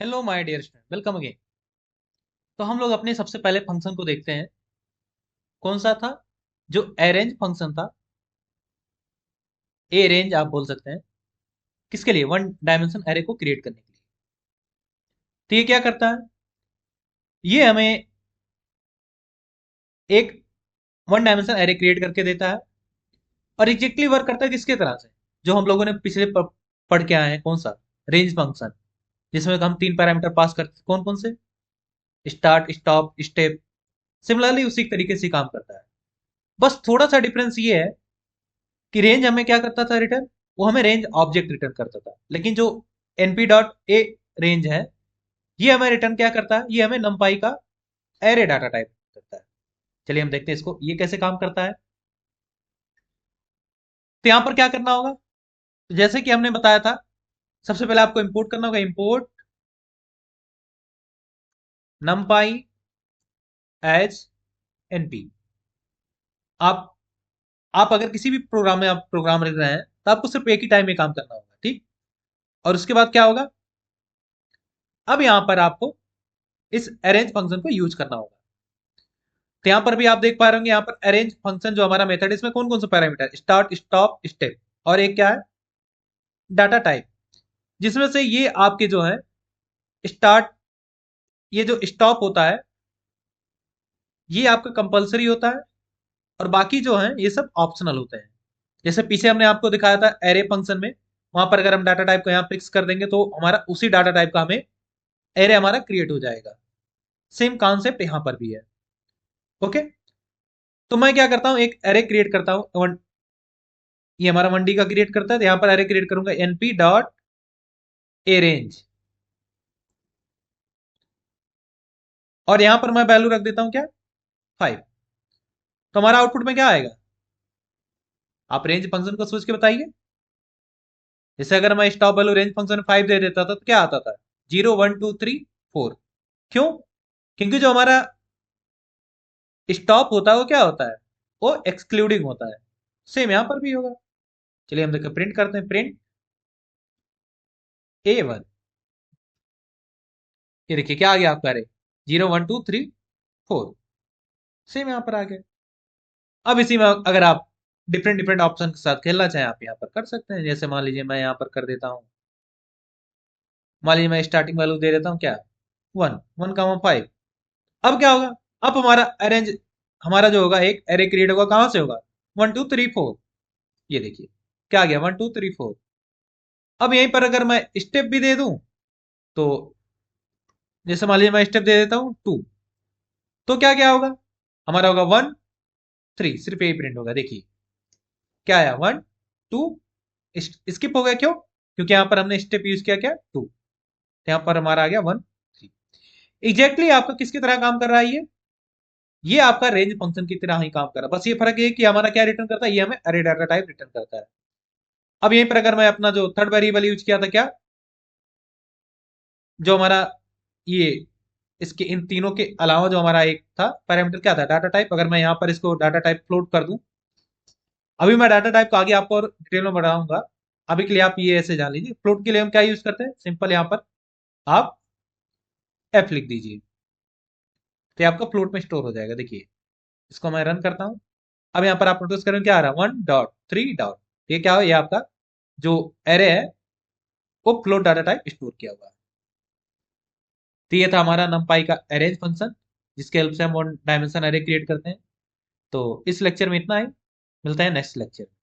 Hello my dear student, welcome again. तो हम लोग अपने सबसे पहले फंक्शन को देखते हैं। कौन सा था? जो अरेंज फंक्शन था। ए रेंज आप बोल सकते हैं। किसके लिए? वन डायमेंशन एरे को क्रिएट करने के लिए। तो ये क्या करता है? ये हमें एक वन डायमेंशन एरे क्रिएट करके देता है और एग्जैक्टली वर्क करता है किसके तरह से, जो हम लोगों ने पिछले पढ़ के आए हैं। कौन सा? रेंज फंक्शन, जिसमें हम तीन पैरामीटर पास करते हैं। कौन कौन से? Start, stop, step. सिमिलरली उसी तरीके से काम करता है। बस थोड़ा सा डिफरेंस ये है कि रेंज हमें क्या करता था रिटर्न? वो हमें रेंज ऑब्जेक्ट रिटर्न करता था, लेकिन जो np डॉट ए रेंज है, ये हमें रिटर्न क्या करता है? ये हमें numpy का एरे डाटा टाइप करता है। चलिए हम देखते हैं इसको, ये कैसे काम करता है। तो यहां पर क्या करना होगा? तो जैसे कि हमने बताया था, सबसे पहले आपको इंपोर्ट करना होगा। Import numpy as np। आप आप अगर किसी भी प्रोग्राम में आप प्रोग्राम लिख रहे हैं तो आपको सिर्फ एक ही टाइम में काम करना होगा, ठीक। और उसके बाद क्या होगा? अब यहां पर आपको इस अरेंज फंक्शन को यूज करना होगा। तो यहां पर भी आप देख पा रहे होंगे, यहाँ पर अरेंज फंक्शन जो हमारा मेथड है, इसमें कौन कौन से पैरामीटर? स्टार्ट, स्टॉप, स्टेप, और एक क्या है? Data type. जिसमें से ये आपके जो है स्टार्ट, ये जो स्टॉप होता है, ये आपका कंपलसरी होता है। और बाकी जो है ये सब ऑप्शनल होते हैं। जैसे पीछे हमने आपको दिखाया था एरे फंक्शन में, वहां पर अगर हम डाटा टाइप को यहाँ फिक्स कर देंगे तो हमारा उसी डाटा टाइप का हमें एरे हमारा क्रिएट हो जाएगा। सेम कॉन्सेप्ट यहाँ पर भी है। ओके। तो मैं क्या करता हूँ, एक एरे क्रिएट करता हूँ। ये हमारा 1D का क्रिएट करता है, तो यहाँ पर एरे क्रिएट करूंगा np डॉट ए रेंज। और यहां पर मैं वैल्यू रख देता हूं क्या? 5। तो हमारा आउटपुट में क्या आएगा? आप रेंज फंक्शन को सोच के बताइए। जैसे अगर मैं स्टॉप वैल्यू रेंज फंक्शन में 5 दे देता था तो क्या आता था? 0 1 2 3 4। क्यों? क्योंकि जो हमारा स्टॉप होता है वो क्या होता है? वो एक्सक्लूडिंग होता है। सेम यहां पर भी होगा। चलिए हम देखो, प्रिंट करते हैं। Print A1। ये देखिए क्या आ गया आपका अरे? 0 1 2 3 4। सेम यहां पर आ गया। अब इसी में अगर आप डिफरेंट डिफरेंट ऑप्शन के साथ खेलना चाहें, आप यहाँ पर कर सकते हैं। जैसे मान लीजिए मैं यहाँ पर कर देता हूँ, मान लीजिए मैं स्टार्टिंग वैल्यू दे देता हूँ क्या? 1 1 5। अब क्या होगा? अब हमारा अरेंज, हमारा जो होगा एक एरे क्रिएट होगा। कहां से होगा? 1 2 3 4। ये देखिए क्या आ गया? 1 2 3 4। अब यहीं पर अगर मैं स्टेप भी दे दूं, तो जैसे मान लीजिए मैं स्टेप दे देता हूँ 2, तो क्या क्या होगा? हमारा होगा 1 3। सिर्फ यही प्रिंट होगा। देखिए क्या आया? 1 2। स्किप हो गया, क्यों? क्योंकि यहाँ पर हमने स्टेप यूज किया क्या? 2। यहाँ पर हमारा आ गया 1 3। एग्जैक्टली आपका किसकी तरह काम कर रहा है ये आपका रेंज फंक्शन की तरह ही काम कर रहा है। बस ये फर्क है कि हमारा क्या रिटर्न करता है, ये हमें अरे डाटा टाइप रिटर्न करता है। अब यहीं पर अगर मैं अपना जो थर्ड वेरिएबल यूज किया था क्या, जो हमारा ये, इसके इन तीनों के अलावा जो हमारा एक था पैरामीटर, क्या था? Data type. अगर मैं यहाँ पर इसको डाटा टाइप फ्लोट कर दूं, अभी मैं डाटा टाइप को आगे आपको और डिटेल में बढ़ाऊंगा। अभी के लिए आप ये ऐसे जान लीजिए, फ्लोट के लिए हम क्या यूज करते हैं? सिंपल यहाँ पर आप एफ लिख दीजिए, तो ये आपका फ्लोट में स्टोर हो जाएगा। देखिए इसको मैं रन करता हूँ। अब यहाँ पर आप नोटिस करें क्या आ रहा है? 1 डॉट 3 डॉट। ये क्या हो? ये आपका जो एरे है वो फ्लोट डाटा टाइप स्टोर किया हुआ है। तो ये था हमारा numpy का अरेंज फंक्शन, जिसके हेल्प से हम वन डायमेंशन एरे क्रिएट करते हैं। तो इस लेक्चर में इतना ही। मिलते हैं नेक्स्ट लेक्चर में।